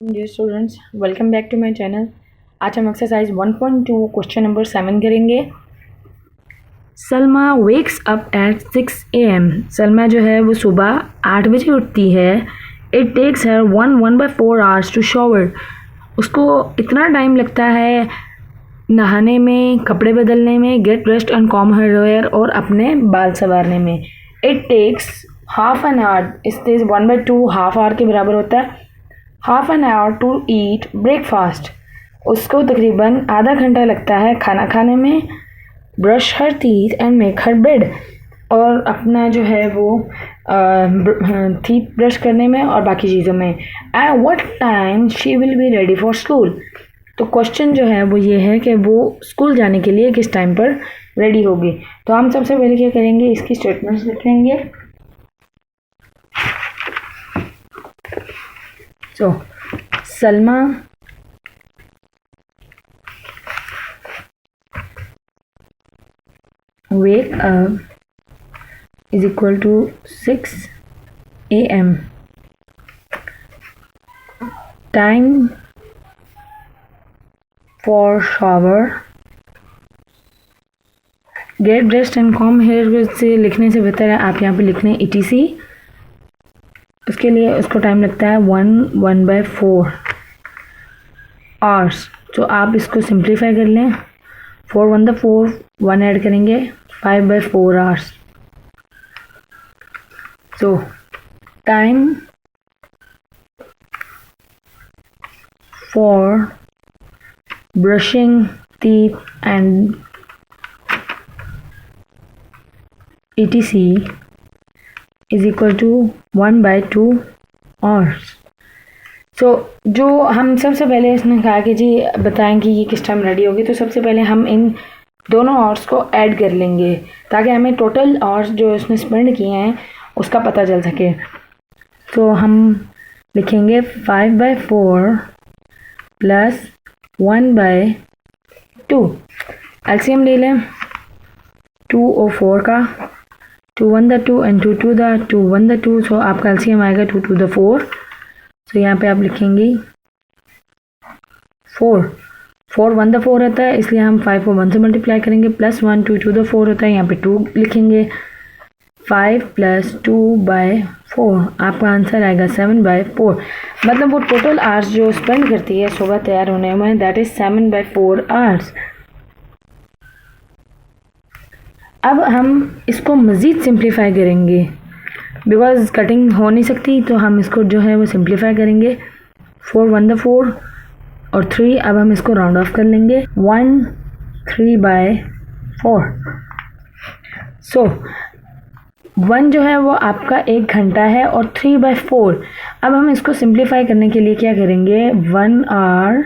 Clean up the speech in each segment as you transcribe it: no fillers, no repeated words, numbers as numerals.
Dear students, welcome back to my channel. आज हम exercise 1.2 question number 7 करेंगे। Salma wakes up at 6 AM। Salma जो है वो सुबह 8 बजे उठती है। It takes her 1/4 hours to shower. उसको इतना टाइम लगता है नहाने में, कपड़े बदलने में, get dressed and comb her hair और अपने बाल संवारने में। It takes half an hour, इससे 1/2 हाफ आवर के बराबर होता है। Half an hour to eat breakfast, उसको तकरीबन आधा घंटा लगता है खाना खाने में। Brush her teeth and make her bed, और अपना जो है वो टीथ ब्रश करने में और बाकी चीज़ों में। At what time she will be ready for school. तो क्वेश्चन जो है वो ये है कि वो स्कूल जाने के लिए किस टाइम पर रेडी होगी। तो हम सबसे पहले क्या करेंगे, इसकी स्टेटमेंट्स लिखेंगे। So, Salma wake up is equal to 6 AM. Time for shower. Get dressed and comb hair से लिखने से बेहतर है आप यहाँ पे लिखने ETC। उसके लिए उसको टाइम लगता है 1/4 आवर्स। तो आप इसको सिंप्लीफाई कर लें। 4 1 4, 1 ऐड करेंगे, 5/4 hours. So time for brushing teeth and ETC is equal to 1/2 hours. So जो हम सबसे पहले इसने कहा कि जी बताएं कि ये किस टाइम रेडी होगी, तो सबसे पहले हम इन दोनों आवर्स को ऐड कर लेंगे ताकि हमें टोटल आवर्स जो इसने स्पेंड किए हैं उसका पता चल सके। तो हम लिखेंगे 5/4 प्लस 1/2। एलसीएम ले लें 2 और 4 का, 2 1 2 एंड 2 2 1 2। सो आपका एलसीएम आएगा 2 2 4। सो यहाँ पे आप लिखेंगे 4 1 4 होता है, इसलिए हम 5 को 1 से मल्टीप्लाई करेंगे, प्लस 1 2 2 4 होता है, यहाँ पे 2 लिखेंगे। 5 प्लस 2/4 आपका आंसर आएगा 7/4। मतलब वो टोटल आवर्स जो स्पेंड करती है सुबह तैयार होने में, दैट इज 7/4 आवर्स। अब हम इसको मज़ीद सिंप्लीफाई करेंगे, बिकॉज कटिंग हो नहीं सकती, तो हम इसको जो है वो सिंप्लीफाई करेंगे। 4 1 4 और 3। अब हम इसको राउंड ऑफ कर लेंगे, 1 3/4। सो 1 जो है वो आपका 1 घंटा है और 3/4। अब हम इसको सिंप्लीफाई करने के लिए क्या करेंगे, 1 आवर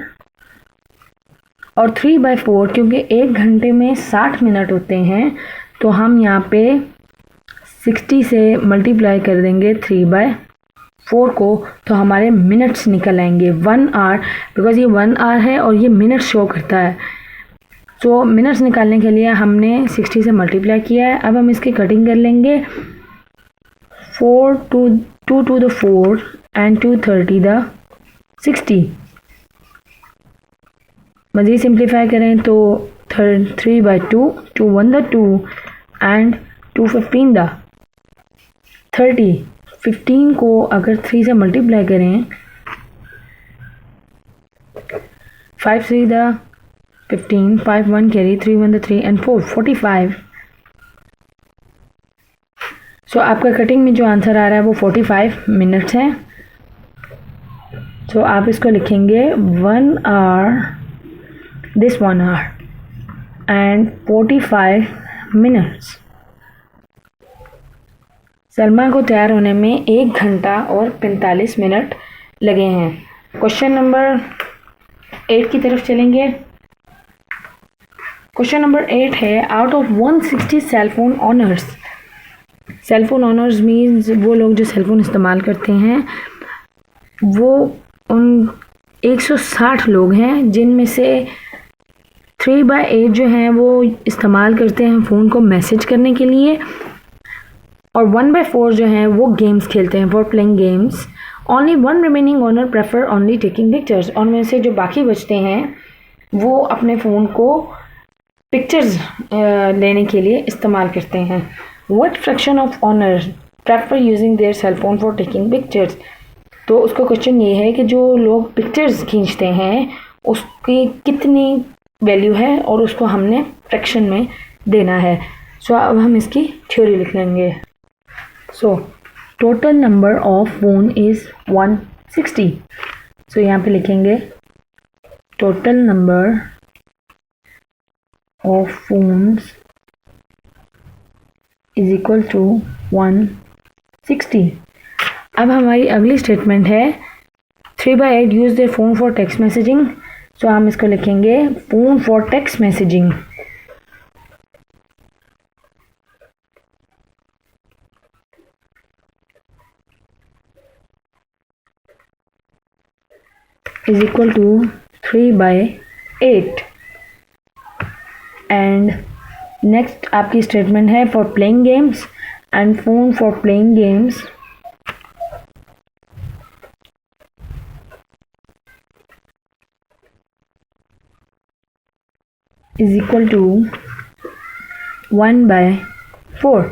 और 3/4, क्योंकि 1 घंटे में 60 मिनट होते हैं, तो हम यहाँ पे 60 से मल्टीप्लाई कर देंगे 3/4 को, तो हमारे मिनट्स निकल आएंगे 1 आवर, बिकॉज ये 1 आवर है और ये मिनट्स शो करता है। तो मिनट्स निकालने के लिए हमने 60 से मल्टीप्लाई किया है। अब हम इसकी कटिंग कर लेंगे। 4 2 2 the 4 एंड 2 30 the 60। मज़ीद सिंप्लीफाई करें तो 3/2, 2 1 2 एंड 2 15 द 30। 15 को अगर 3 से मल्टीप्लाई करें, 5 3 द 15, 5 1 कैरी, 3 1 3 एंड 4 45। सो आपका कटिंग में जो आंसर आ रहा है वो 45 मिनट्स है। सो आप इसको लिखेंगे 1 hour, this 1 hour and 45 minutes. Salma को तैयार होने में 1 घंटा और 45 मिनट लगे हैं। क्वेश्चन नंबर 8 की तरफ चलेंगे। क्वेश्चन नंबर 8 है, out of 160 cellphone honours. Cellphone honours means वो लोग जो सेलफोन इस्तेमाल करते हैं, वो उन 160 लोग हैं जिनमें से 3/8 जो हैं वो इस्तेमाल करते हैं फ़ोन को मैसेज करने के लिए, और 1/4 जो हैं वो गेम्स खेलते हैं, for playing games. Only one remaining owner prefer only taking pictures, और में से जो बाकी बचते हैं वो अपने फ़ोन को पिक्चर्स लेने के लिए इस्तेमाल करते हैं। What fraction of owner prefer using their cell phone for taking pictures. तो उसका क्वेश्चन ये है कि जो लोग पिक्चर्स खींचते हैं उसकी कितनी वैल्यू है और उसको हमने फ्रैक्शन में देना है। सो अब हम इसकी थ्योरी लिख लेंगे। So total number of phone is 160। So यहाँ पे लिखेंगे total number of phones is equal to 160। अब हमारी अगली स्टेटमेंट है 3/8 use their phone for text messaging. सो हम इसको लिखेंगे phone for text messaging is equal to 3/8। And next आपकी स्टेटमेंट है for playing games and phone for playing games is equal to 1/4।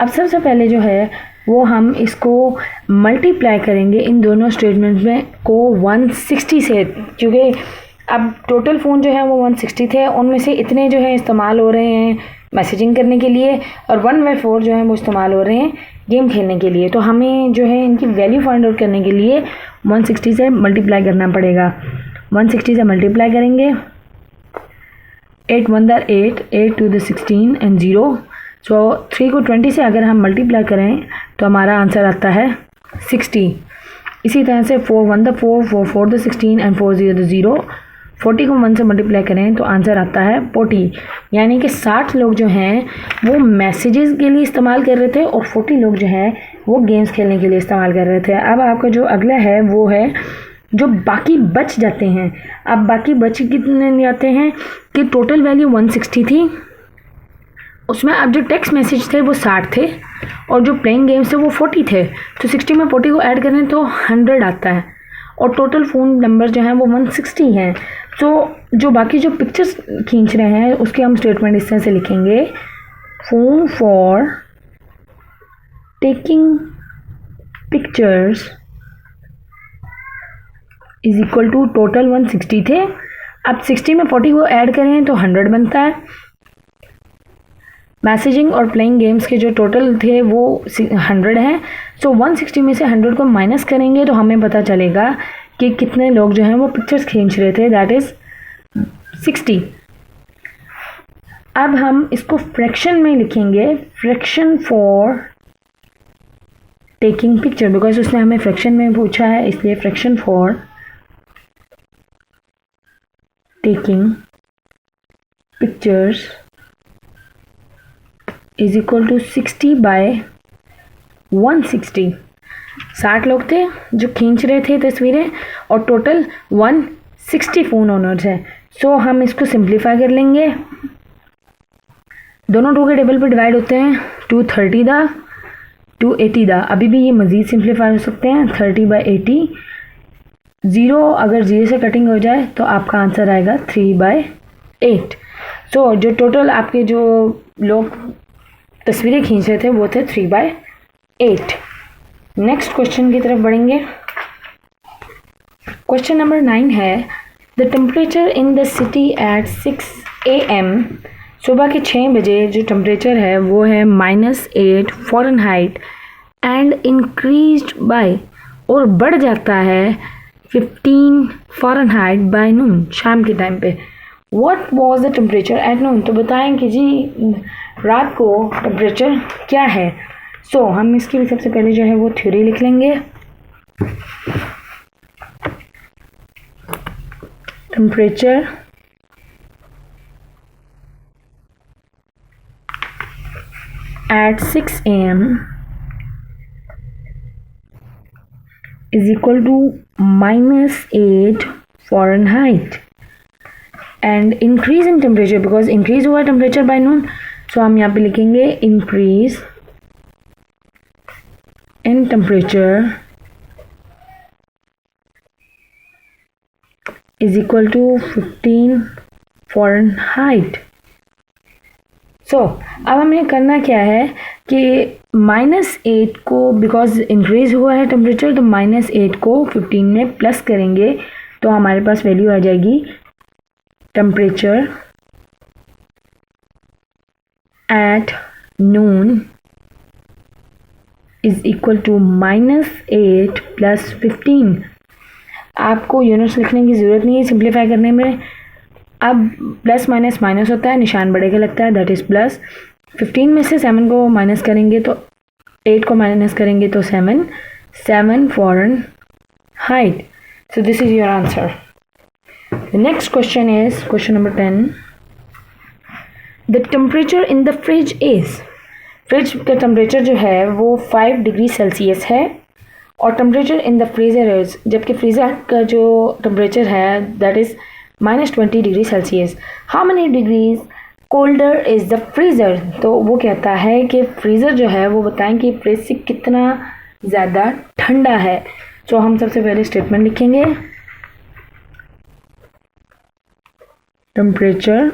अब सबसे पहले जो है वो हम इसको मल्टीप्लाई करेंगे इन दोनों स्टेटमेंट्स में को 160 से, क्योंकि अब टोटल फ़ोन जो है वो 160 थे, उनमें से इतने जो है इस्तेमाल हो रहे हैं मैसेजिंग करने के लिए और 1/4 जो है वो इस्तेमाल हो रहे हैं गेम खेलने के लिए। तो हमें जो है इनकी वैल्यू फाइंड आउट करने के लिए 160 से मल्टीप्लाई करना पड़ेगा। 160 से मल्टीप्लाई करेंगे 8 1 8, 8 2 16 एंड 0। सो 3 को 20 से अगर हम मल्टीप्लाई करें तो हमारा आंसर आता है 60। इसी तरह से 4 1 4, 4 4 16 एंड 4 0 0। 40 को 1 से मल्टीप्लाई करें तो आंसर आता है 40। यानी कि 60 लोग जो हैं वो मैसेजेस के लिए इस्तेमाल कर रहे थे और 40 लोग जो हैं वो गेम्स खेलने के लिए इस्तेमाल कर रहे थे। अब आपका जो अगला है वो है जो बाकी बच जाते हैं। अब बाकी बच कितने जाते हैं कि टोटल वैल्यू 160 थी, उसमें अब जो टेक्स्ट मैसेज थे वो 60 थे और जो प्लेइंग गेम्स थे वो 40 थे। तो 60 में 40 को ऐड करें तो 100 आता है और टोटल फ़ोन नंबर जो हैं वो 160 हैं। तो जो बाकी जो पिक्चर्स खींच रहे हैं उसके हम स्टेटमेंट इस तरह से लिखेंगे phone for taking pictures is equal to total 160 थे। अब 60 में 40 को ऐड करें तो 100 बनता है। मैसेजिंग और प्लेइंग गेम्स के जो टोटल थे वो 100 हैं। सो 160 में से 100 को माइनस करेंगे तो हमें पता चलेगा कि कितने लोग जो हैं वो पिक्चर्स खींच रहे थे, दैट इज़ 60। अब हम इसको फ्रैक्शन में लिखेंगे, fraction for taking picture, because उसने हमें फ्रैक्शन में पूछा है इसलिए fraction for taking pictures is equal to 60/160। 60 लोग थे जो खींच रहे थे तस्वीरें और टोटल 160 फ़ोन ओनर्स हैं। सो हम इसको सिंप्लीफाई कर लेंगे, दोनों 2 के टेबल पर डिवाइड होते हैं 230 दा 280 दा। अभी भी ये मज़ीद सिंप्लीफाई हो सकते हैं 30/80। 0 अगर 0 से कटिंग हो जाए तो आपका आंसर आएगा 3/8। सो जो टोटल आपके जो लोग तस्वीरें खींच रहे थे वो थे 3/8। नेक्स्ट क्वेश्चन की तरफ बढ़ेंगे। क्वेश्चन नंबर 9 है the temperature in the city at 6 AM। सुबह के 6 बजे जो टेम्परेचर है वो है -8 फ़ारेनहाइट एंड इंक्रीज्ड बाय, और बढ़ जाता है 15 फ़ारेनहाइट बाय नून, शाम के टाइम पे। What was the temperature at नून। तो बताएं कि जी रात को टेम्परेचर क्या है। सो हम इसकी भी सबसे पहले जो है वो थ्योरी लिख लेंगे। Temperature at 6 AM is equal to -8 Fahrenheit and increase in temperature because increase हुआ temperature by noon, so हम यहाँ पे लिखेंगे increase in temperature is equal to 15 Fahrenheit. So अब हमें करना क्या है कि -8 को, बिकॉज इंक्रीज हुआ है टेम्परेचर, तो -8 को 15 में प्लस करेंगे तो हमारे पास वैल्यू आ जाएगी temperature at noon is equal to -8 + 15। आपको यूनिट्स लिखने की ज़रूरत नहीं है सिंप्लीफाई करने में। अब प्लस माइनस माइनस होता है, निशान बढ़ेगा लगता है, दैट इज़ प्लस। 15 में से 7 को माइनस करेंगे तो 8 को माइनस करेंगे तो 7 Fahrenheit. So this is your answer. The next question is question number 10। The temperature in the fridge is, fridge का टेम्परेचर जो है वो 5 डिग्री सेल्सियस है, और temperature in the freezer is, जबकि फ्रीज़र का जो टेम्परेचर है that is -20 degree Celsius. How many degrees colder is the freezer. तो वो कहता है कि फ्रीज़र जो है वो बताएं कि फ्रिज से कितना ज़्यादा ठंडा है। तो हम सबसे पहले स्टेटमेंट लिखेंगे, temperature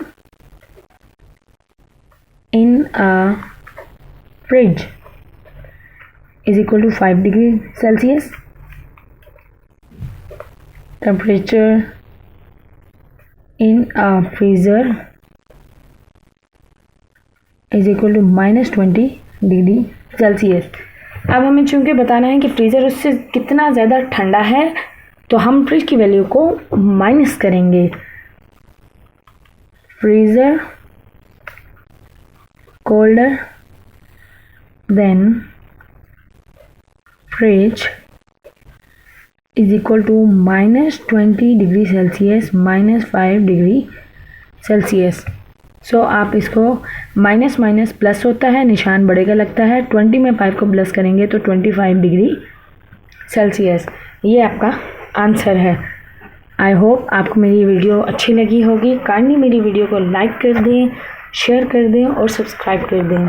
in a fridge is equal to 5 degree Celsius. Temperature in a freezer is equal to -20 degree Celsius. अब हमें चूंकि बताना है कि फ्रीज़र उससे कितना ज़्यादा ठंडा है, तो हम फ्रिज की वैल्यू को माइनस करेंगे। Freezer colder than fridge is equal to -20 degree Celsius -5 degree Celsius. So आप इसको माइनस माइनस प्लस होता है, निशान बढ़ेगा लगता है, 20 में 5 को प्लस करेंगे तो 25 डिग्री सेल्सियस। ये आपका आंसर है। आई होप आपको मेरी वीडियो अच्छी लगी होगी। काइंडली मेरी वीडियो को लाइक कर दें, शेयर कर दें और सब्सक्राइब कर दें।